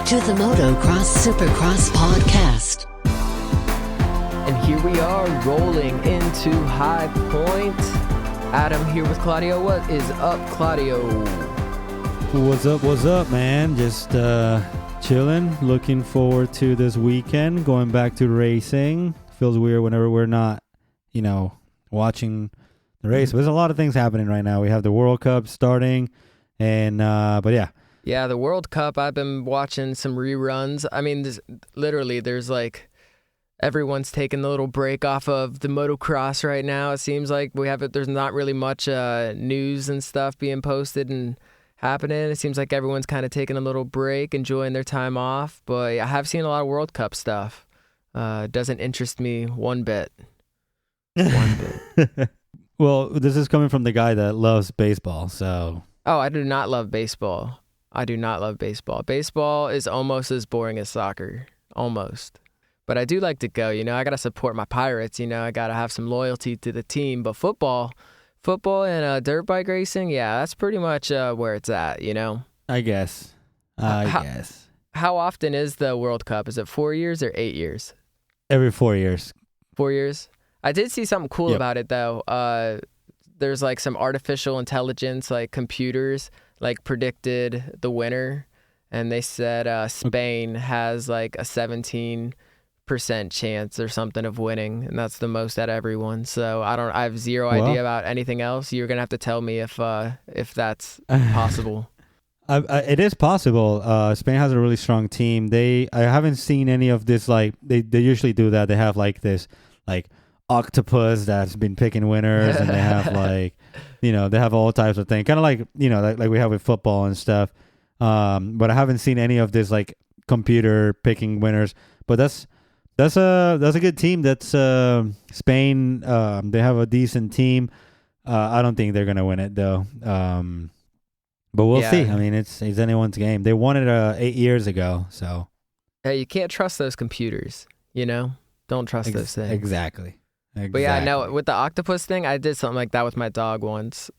to the Motocross Supercross podcast. And here we are rolling into High Point. Adam here with Claudio. What is up, Claudio? What's up, man? Just chilling, looking forward to this weekend, going back to racing. Feels weird whenever we're not, watching the race. There's a lot of things happening right now. We have the World Cup starting, and but yeah. Yeah, the World Cup, I've been watching some reruns. I mean, there's like everyone's taking a little break off of the motocross right now. It seems like there's not really much news and stuff being posted and happening. It seems like everyone's kind of taking a little break, enjoying their time off. But I have seen a lot of World Cup stuff. Doesn't interest me one bit. Well, this is coming from the guy that loves baseball, so. Oh, I do not love baseball. Baseball is almost as boring as soccer. Almost. But I do like to go. I got to support my Pirates. I got to have some loyalty to the team. But football and dirt bike racing, yeah, that's pretty much where it's at, I guess. How often is the World Cup? Is it 4 years or 8 years? Every 4 years. 4 years? I did see something cool about it, though. There's like some artificial intelligence, like computers, like predicted the winner. And they said Spain has like a 17% chance or something of winning, and that's the most out of everyone. So I have zero idea about anything else. You're gonna have to tell me if that's possible. It is possible. Spain has a really strong team. I haven't seen any of this. Like they usually do that. They have like this like octopus that's been picking winners, and they have like they have all types of things, kind of like like we have with football and stuff. But I haven't seen any of this like computer picking winners. But that's a good team. That's Spain. They have a decent team. I don't think they're gonna win it though. But we'll see. I mean, it's anyone's game. They won it 8 years ago, so. Hey, you can't trust those computers. Don't trust those things. Exactly. But yeah, no, with the octopus thing, I did something like that with my dog once.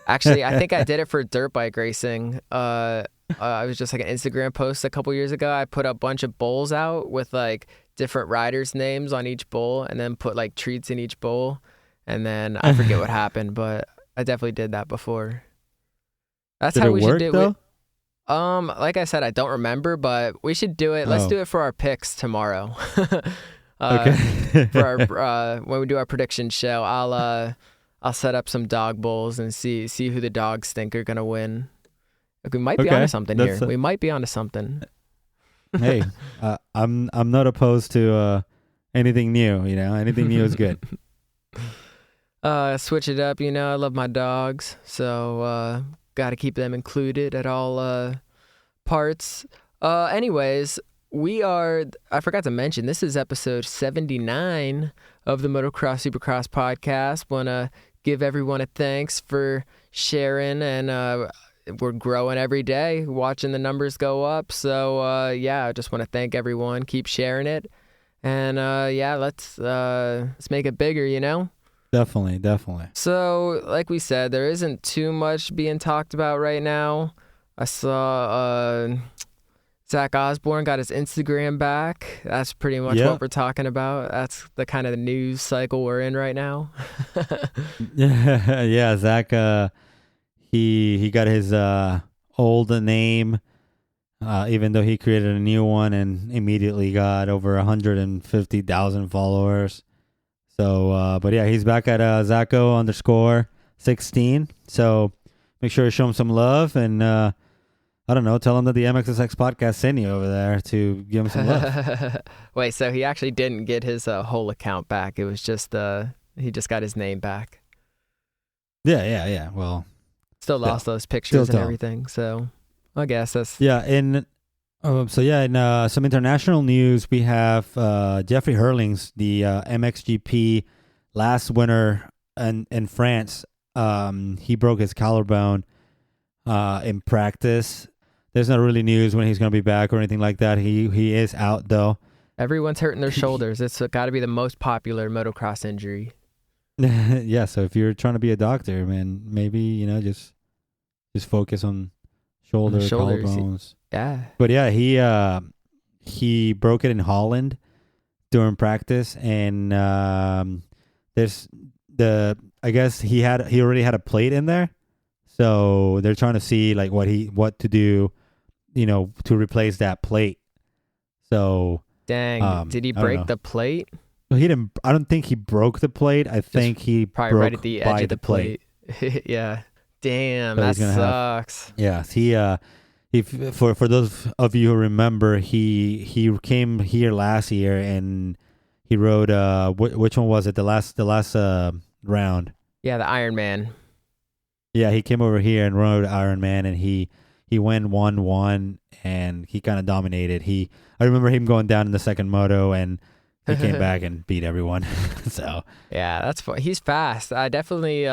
Actually, I think I did it for dirt bike racing. I was just like an Instagram post a couple years ago. I put a bunch of bowls out with like different riders' names on each bowl, and then put like treats in each bowl. And then I forget what happened, but I definitely did that before. That's did how it we work, should do it. Though? Like I said, I don't remember, but we should do it. Let's do it for our picks tomorrow. Okay. For our when we do our prediction show, I'll set up some dog bowls and see who the dogs think are gonna win. We might be onto something here. We might be onto something. Hey, I'm not opposed to anything new. Anything new is good. Switch it up. I love my dogs, so got to keep them included at all parts. Anyways, I forgot to mention, this is episode 79 of the Motocross Supercross podcast. Want to give everyone a thanks for sharing, and we're growing every day, watching the numbers go up. So, I just want to thank everyone. Keep sharing it. And, let's make it bigger, Definitely. So, like we said, there isn't too much being talked about right now. I saw Zach Osborne got his Instagram back. That's pretty much what we're talking about. That's the kind of news cycle we're in right now. Yeah, Zach, he got his old name, even though he created a new one and immediately got over 150,000 followers. So, but yeah, he's back at Zacho_16. So make sure you show him some love, and I don't know, tell him that the MXSX podcast sent you over there to give him some love. Wait, so he actually didn't get his whole account back. It was just he just got his name back. Yeah. Well, still lost those pictures and everything. So I guess that's in some international news, we have Jeffrey Herlings, the MXGP last winner in France. He broke his collarbone in practice. There's not really news when he's going to be back or anything like that. He is out though. Everyone's hurting their shoulders. It's got to be the most popular motocross injury. Yeah, so if you're trying to be a doctor, man, maybe just focus on shoulders. Collarbones. Yeah. But yeah, he broke it in Holland during practice, and there's I guess he already had a plate in there, so they're trying to see like what to do, to replace that plate. So Dang. Did he break the plate? he didn't. I don't think he broke the plate. I think he probably broke right at the edge of the plate. Yeah. Damn, so that sucks. Yes, he for those of you who remember, he came here last year and he rode which one was it? The last round. Yeah, the Iron Man. Yeah, he came over here and rode Iron Man, and he won 1-1, and he kind of dominated. I remember him going down in the second moto, and he came back and beat everyone. So yeah, that's fun. He's fast. I definitely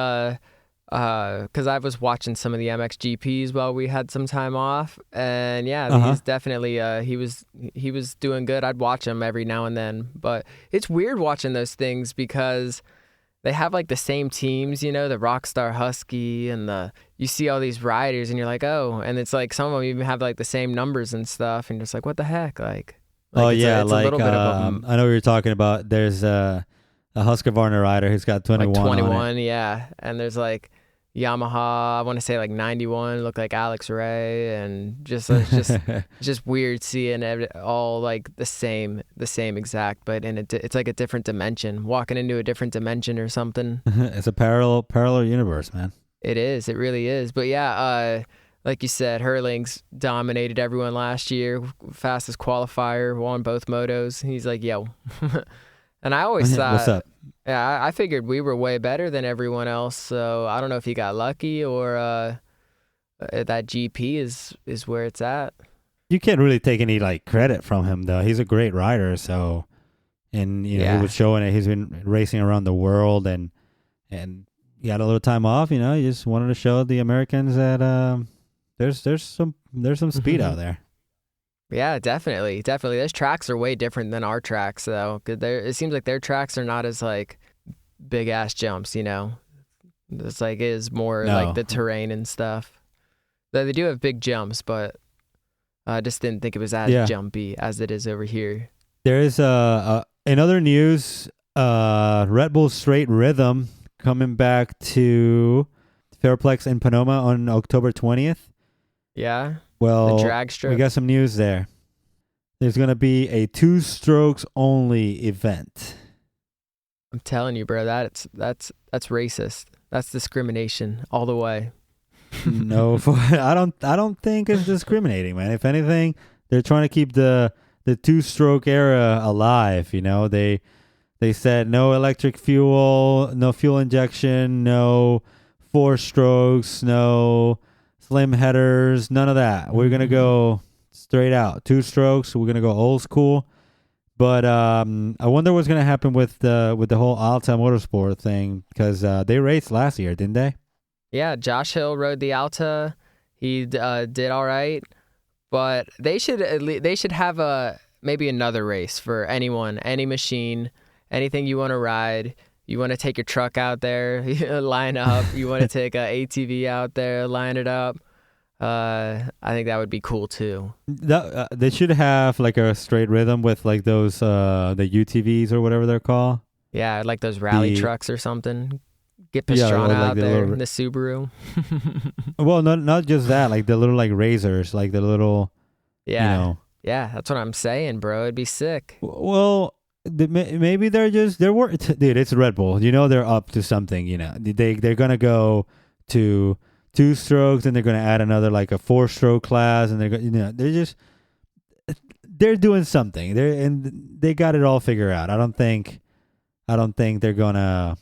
because I was watching some of the MXGPs while we had some time off, and yeah, he's definitely he was doing good. I'd watch him every now and then, but it's weird watching those things because they have like the same teams, the Rockstar Husky, and you see all these riders, and you're like, oh, and it's like some of them even have like the same numbers and stuff, and you're just like, what the heck, like oh yeah, it's like a little bit of I know what you're talking about. There's a Husqvarna rider who's got 21. like 21, on it. yeah, and there's like Yamaha, I want to say like 91, look like Alex Ray, and it's just weird seeing all like the same exact, but it's like a different dimension, walking into a different dimension or something. It's a parallel universe, man. It is, it really is. But yeah, like you said, Herlings dominated everyone last year, fastest qualifier, won both motos. He's like, yo. And I always thought, what's up? Yeah, I figured we were way better than everyone else. So I don't know if he got lucky or that GP is where it's at. You can't really take any like credit from him though. He's a great rider. So, and he was showing it. He's been racing around the world, and he had a little time off. He just wanted to show the Americans that there's some speed out there. Yeah, definitely. Those tracks are way different than our tracks, though. It seems like their tracks are not as like big ass jumps. It's like is more like the terrain and stuff. They do have big jumps, but I just didn't think it was as jumpy as it is over here. There is in other news, Red Bull Straight Rhythm coming back to Fairplex in Panama on October 20th. Yeah. Well, the drag strip. We got some news there. There's going to be a 2-strokes only event. I'm telling you, bro, that's racist. That's discrimination all the way. No, I don't think it's discriminating, man. If anything, they're trying to keep the 2-stroke era alive. They said no electric fuel, no fuel injection, no 4 strokes, no slim headers, none of that. We're gonna go straight out 2 strokes. We're gonna go old school. But I wonder what's gonna happen with the whole Alta Motorsport thing, because they raced last year, didn't they? Yeah, Josh Hill rode the Alta. He did all right, but they should have maybe another race for anyone, any machine, anything you want to ride. You want to take your truck out there, line up. You want to take an ATV out there, line it up. I think that would be cool too. They should have like a straight rhythm with like those the UTVs or whatever they're called. Yeah, like those rally trucks or something. Get Pastrana out there in the Subaru. Well, not just that, like the little like razors, like the little. Yeah, yeah, that's what I'm saying, bro. It'd be sick. Well. Maybe dude, it's Red Bull. They're up to something. They're gonna go to 2 strokes, and they're gonna add another like a 4-stroke class, and they're doing something. They got it all figured out. I don't think they're gonna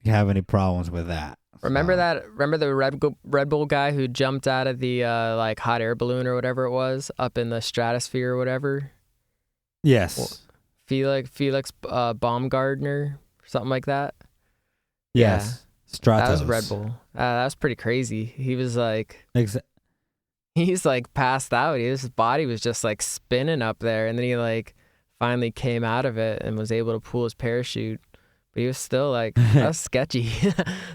have any problems with that. Remember the Red Bull guy who jumped out of the like hot air balloon or whatever it was up in the stratosphere or whatever? Yes. Felix Baumgartner, something like that. Yes, yeah, Stratos. That was Red Bull. That was pretty crazy. He was like, he's like passed out. His body was just like spinning up there, and then he like finally came out of it and was able to pull his parachute. But he was still like, that was sketchy.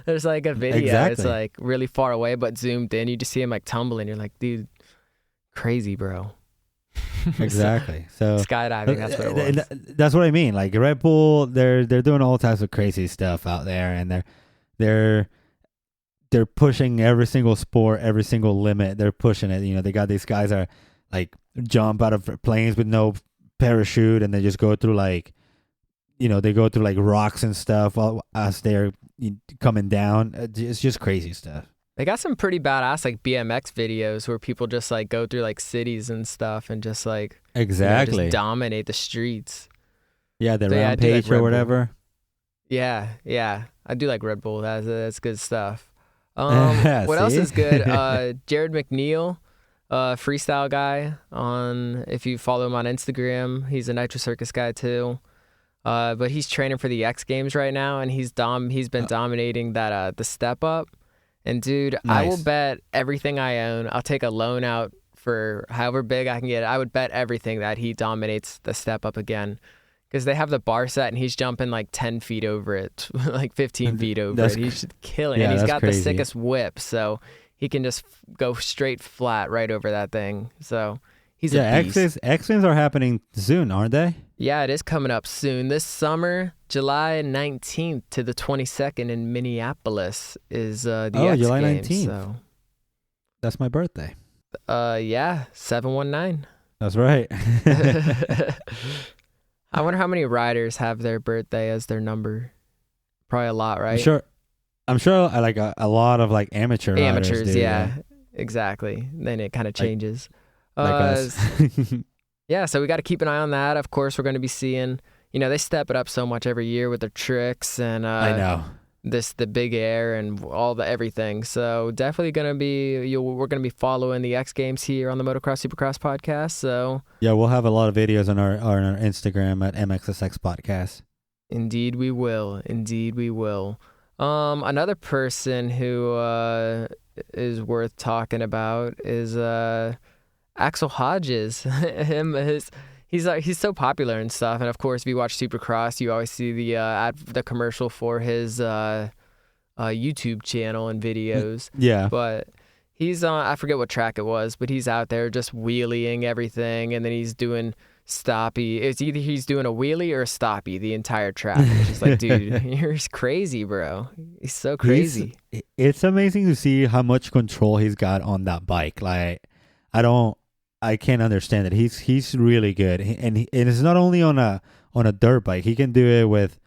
There's like a video. Exactly. It's like really far away, but zoomed in, you just see him like tumbling. You're like, dude, Crazy, bro. Exactly. So skydiving, that's what it was. That's what I mean. Like Red Bull, they're doing all types of crazy stuff out there, and they're pushing every single sport, every single limit. They're pushing it. You know, they got these guys that are like jump out of planes with no parachute, and they just go through like, you know, they go through like rocks and stuff as they're coming down. It's just crazy stuff. They got some pretty badass like BMX videos where people just like go through like cities and stuff and just like exactly just dominate the streets. Yeah, the Rampage or whatever. Yeah, I do like Red Bull. That's good stuff. What else is good? Jared MacNeil, freestyle guy. If you follow him on Instagram, he's a Nitro Circus guy too. But he's training for the X Games right now, and he's been dominating that the step up. And dude, nice. I will bet everything I own. I'll take a loan out for however big I can get it. I would bet everything that he dominates the step up again. Because they have the bar set and he's jumping like 10 feet over it, like 15 feet over it. He's killing it. And he's got crazy. The sickest whip, so he can just go straight flat right over that thing. So he's a beast. X-Games are happening soon, aren't they? Yeah, it is coming up soon. This summer, July 19th to the 22nd in Minneapolis is the X July Games. 19th. So. That's my birthday. Yeah, 719. That's right. I wonder how many riders have their birthday as their number. Probably a lot, right? I'm sure like a lot of like amateurs do, yeah. Exactly. Then it kind of changes. Like us. Yeah, so we got to keep an eye on that. Of course, we're going to be seeing, they step it up so much every year with their tricks and I know. The big air and all the everything. So definitely going to be, we're going to be following the X Games here on the Motocross Supercross podcast. So yeah, we'll have a lot of videos on our Instagram at MXSX Podcast. Indeed we will. Another person who is worth talking about is Axel Hodges. He's so popular and stuff, and of course, if you watch Supercross, you always see the commercial for his YouTube channel and videos. Yeah, but he's on, I forget what track it was, but he's out there just wheeling everything, and then he's doing stoppie. It's either he's doing a wheelie or a stoppie the entire track. It's just like, dude, you're crazy, bro. He's so crazy. It's amazing to see how much control he's got on that bike. Like, I can't understand it. He's really good, and it's not only on a dirt bike. He can do it with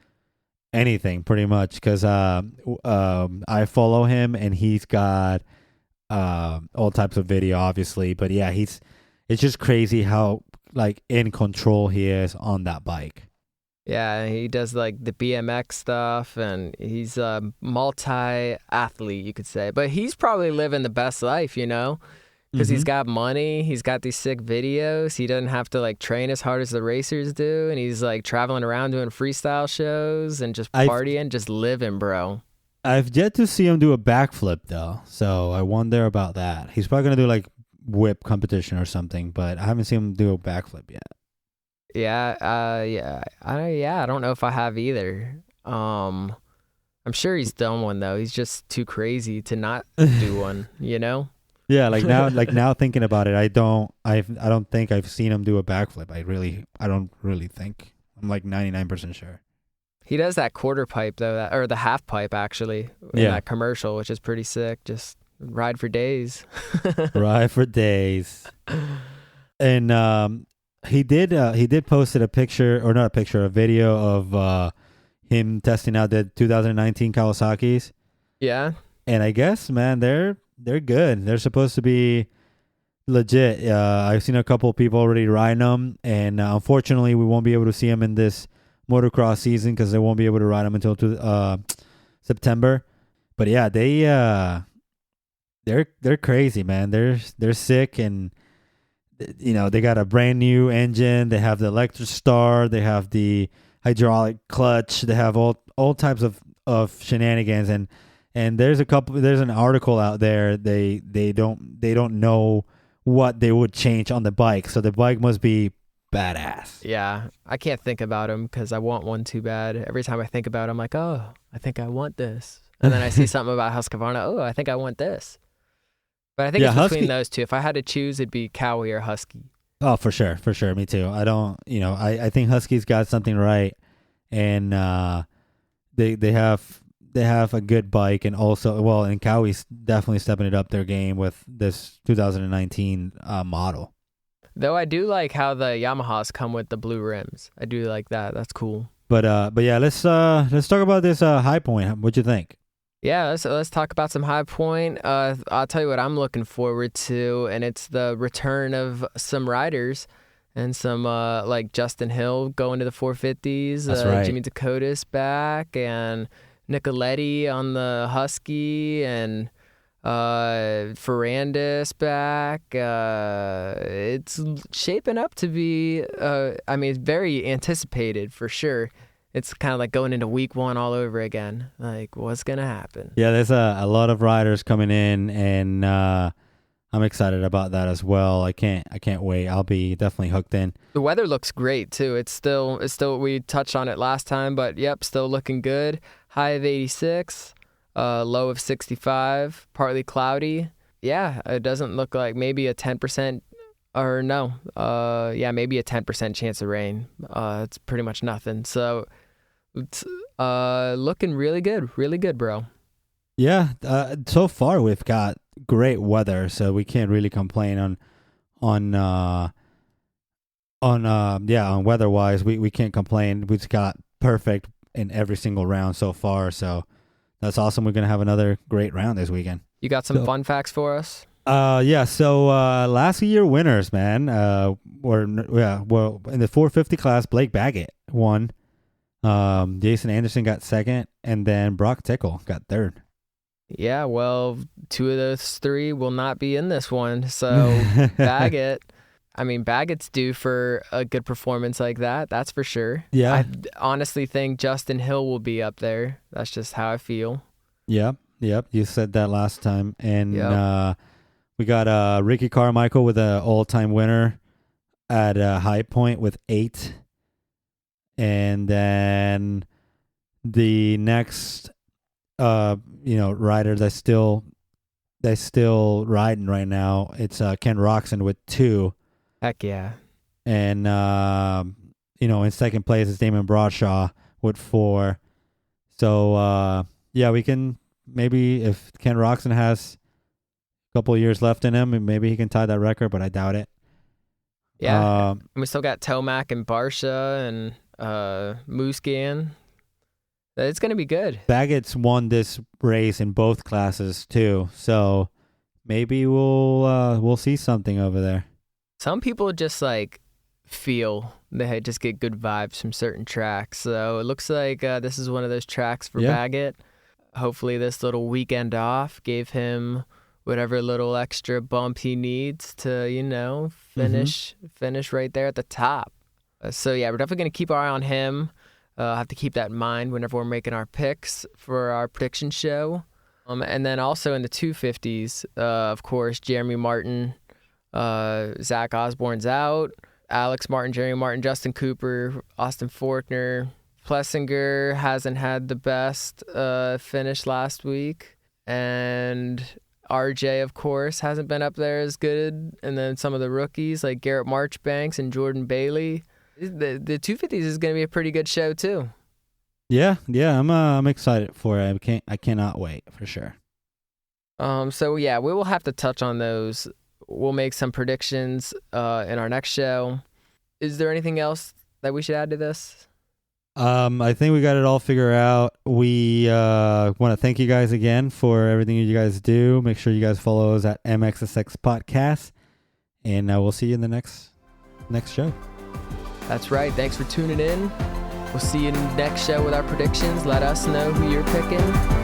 anything pretty much. Because I follow him, and he's got all types of video, obviously. But yeah, it's just crazy how like in control he is on that bike. Yeah, he does like the BMX stuff, and he's a multi-athlete, you could say. But he's probably living the best life, because he's got money, he's got these sick videos, he doesn't have to like train as hard as the racers do, and he's like traveling around doing freestyle shows and just partying, just living, bro. I've yet to see him do a backflip though, so I wonder about that. He's probably gonna do like whip competition or something, but I haven't seen him do a backflip yet. I don't know if I have either. I'm sure he's done one though. He's just too crazy to not do one, Yeah, like now thinking about it, I don't think I've seen him do a backflip. I don't really think. I'm like 99% sure. He does that quarter pipe though, or the half pipe actually, in that commercial, which is pretty sick. Just ride for days. Ride for days. And he did posted a picture, or not a picture, a video of him testing out the 2019 Kawasaki's. Yeah. And I guess, man, they're good. They're supposed to be legit. I've seen a couple of people already riding them, and unfortunately, we won't be able to see them in this motocross season because they won't be able to ride them until September. But yeah, they're crazy, man. They're sick, and they got a brand new engine. They have the electric start. They have the hydraulic clutch. They have all types of shenanigans, and there's an article out there. They don't know what they would change on the bike, so the bike must be badass. Yeah, I can't think about them because I want one too bad. Every time I think about it, I'm like, oh, I think I want this, and then I see something about Husqvarna. Oh, I think I want this. But I think Yeah, it's between Husky- those two. If I had to choose, it'd be Cowie or Husky. Oh, for sure. Me too. I don't, I think Husky's got something right, and they have a good bike, and also, and Cowie's definitely stepping it up their game with this 2019 model. Though I do like how the Yamahas come with the blue rims. I do like that. That's cool. But yeah, let's talk about this High Point. What'd you think? Yeah, let's talk about some High Point. I'll tell you what I'm looking forward to, and it's the return of some riders and some like Justin Hill going to the 450s. That's right. Jimmy Dakota's back, and Nicoletti on the Husky, and Ferrandis back. It's shaping up to be, it's very anticipated for sure. It's kind of like going into week one all over again. Like, what's going to happen? Yeah, there's a lot of riders coming in, and I'm excited about that as well. I can't wait. I'll be definitely hooked in. The weather looks great too. It's still we touched on it last time, but yep, still looking good. High of 86, low of 65, partly cloudy. Yeah, it doesn't look like maybe a 10% or no. Maybe a 10% chance of rain. It's pretty much nothing. So it's looking really good, bro. Yeah, so far we've got great weather, so we can't really complain on weather-wise. We can't complain. We've got perfect in every single round so far, so that's awesome. We're gonna have another great round this weekend. You got some fun facts for us? So last year winners, man, were in the 450 class, Blake Baggett won. Jason Anderson got second, and then Brock Tickle got third. Yeah, well, two of those three will not be in this one. So Baggett's due for a good performance like that. That's for sure. Yeah. I honestly think Justin Hill will be up there. That's just how I feel. Yep. You said that last time. And we got Ricky Carmichael with an all-time winner at High Point with 8. And then the next rider that's still riding right now, it's Ken Roxon with 2. Heck yeah. And in second place is Damon Bradshaw with 4. So we can maybe, if Ken Roxon has a couple of years left in him, maybe he can tie that record, but I doubt it. Yeah. And we still got Tomac and Barsha and Muscan. It's going to be good. Baggett's won this race in both classes too, so maybe we'll see something over there. Some people just like feel they just get good vibes from certain tracks. So it looks like this is one of those tracks for Baggett. Hopefully this little weekend off gave him whatever little extra bump he needs to, finish right there at the top. So yeah, we're definitely going to keep our eye on him. Have to keep that in mind whenever we're making our picks for our prediction show. And then also in the 250s, of course, Jeremy Martin, Zach Osborne's out. Alex Martin, Jeremy Martin, Justin Cooper, Austin Forkner. Plessinger hasn't had the best finish last week. And RJ, of course, hasn't been up there as good. And then some of the rookies like Garrett Marchbanks and Jordan Bailey. The 250s is going to be a pretty good show too. Yeah, I'm excited for it. I cannot wait for sure. So yeah, we will have to touch on those. We'll make some predictions in our next show. Is there anything else that we should add to this? I think we got it all figured out. We want to thank you guys again for everything you guys do. Make sure you guys follow us at MXSX Podcast, and we'll see you in the next show. That's right. Thanks for tuning in. We'll see you in the next show with our predictions. Let us know who you're picking.